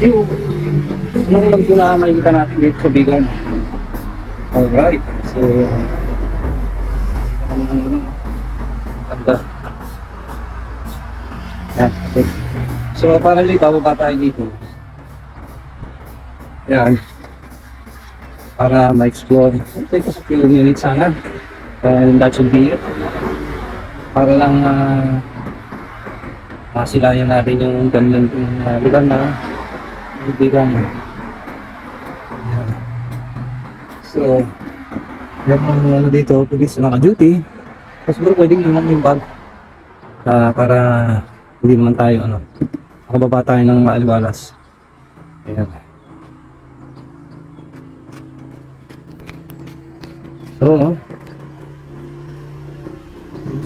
Yung, nung lang na makikita natin dito sa Bigan. Alright, so, ganda. Yan, okay. So, para dito, bababa tayo dito. Yan. Para ma-explore. Take us a few minutes sana. And that should be it. Para lang masilayan natin yung gandang lugar na Bigan. Yan. So, yan ang ano dito, police naka-duty. Tapos bro, pwedeng naman yung bag. Para hindi naman tayo, makababa tayo ng maaliwalas. Ayan. So,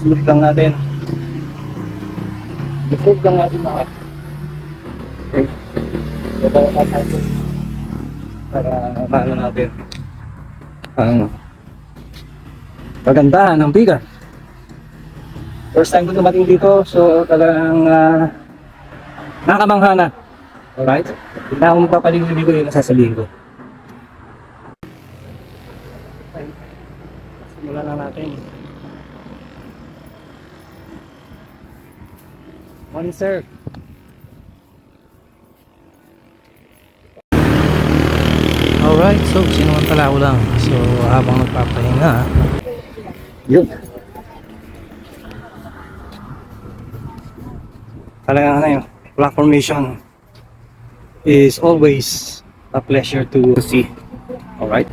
sulit lang natin. Sulit lang natin mga. Okay. Baba tayo para maano natin ang kagandahan ng Bigan. First time ko dumating dito, so talagang nakamangha na. Alright? Hindi na ako magpapaligoy ko yung nasasabihin ko. Okay. Simulan na natin. Morning, sir. Alright, so sinamantala ko lang. So habang nagpapahinga, Yun. Talagang yun, black formation is always a pleasure to see. Alright?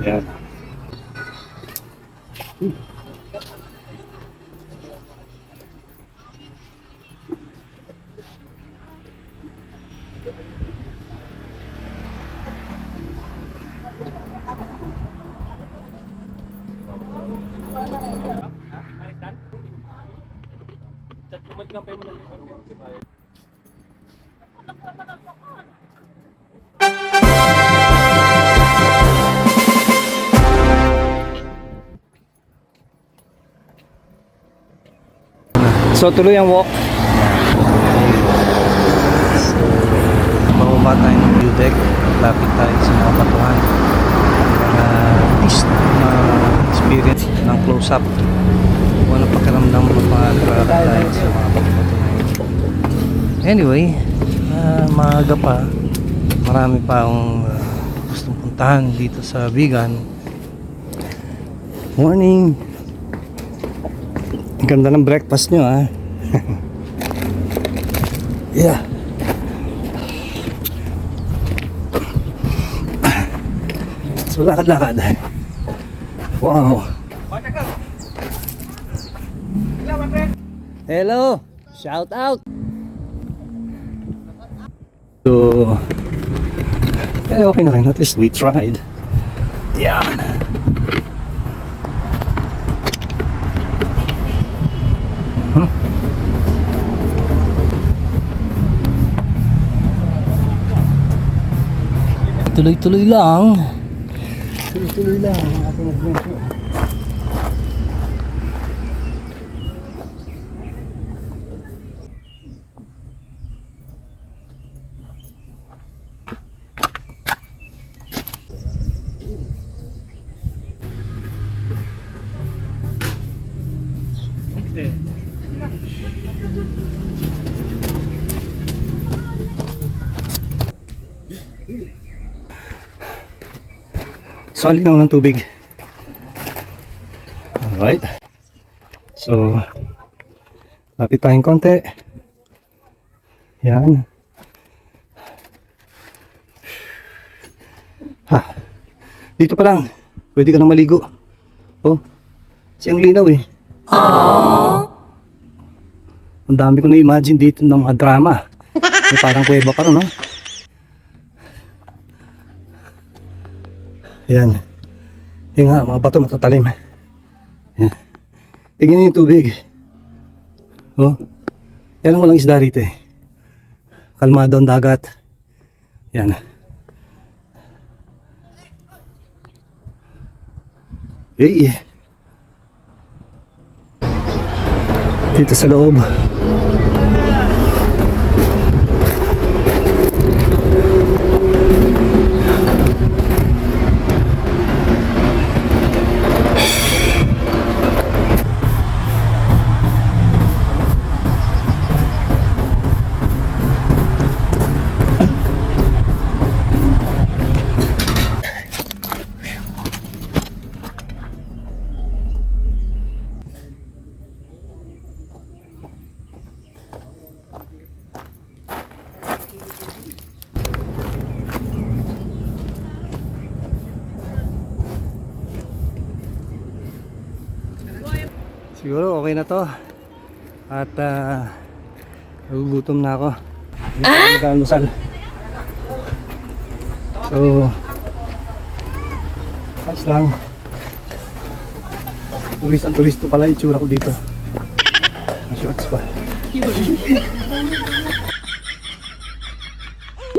Yeah. So tuloy ang walk. so bababa tayo ng view deck. Lapit tayo sa mga batuhan. At least ma-experience ng close-up. Walang pakiramdam magpapalapit tayo sa mga batuhan. Anyway, maaga pa. Marami pa akong gustong puntahan dito sa Bigan. Morning. Ang ganda ng breakfast nyo, ha? Yeah. So lakad-lakad. Wow. Hello. Shout out. So okay na rin. At least we tried. Yeah. Tuloy-tuloy lang. Tuloy-tuloy lang ang ating adventure. Solid lang ng tubig. Alright. So, lapit tayong konti. Yan. Ha. Dito pa lang. Pwede ka na maligo. Oh. Kasi ang linaw eh. Ang dami ko na-imagine dito ng mga drama. Parang kuweba pa rin, no? Yan. Yan nga, mga bato matatalim. Yan. Tingnan niyo yung tubig. Oh. Yan ang walang isda rito eh. Kalmado ang dagat. Yan. Hey. Dito sa loob. Siguro okay na to. At nagugutom na ako. Nagkalusal. So, ayos lang. Turista pala yung itsura ko dito. Shorts pa.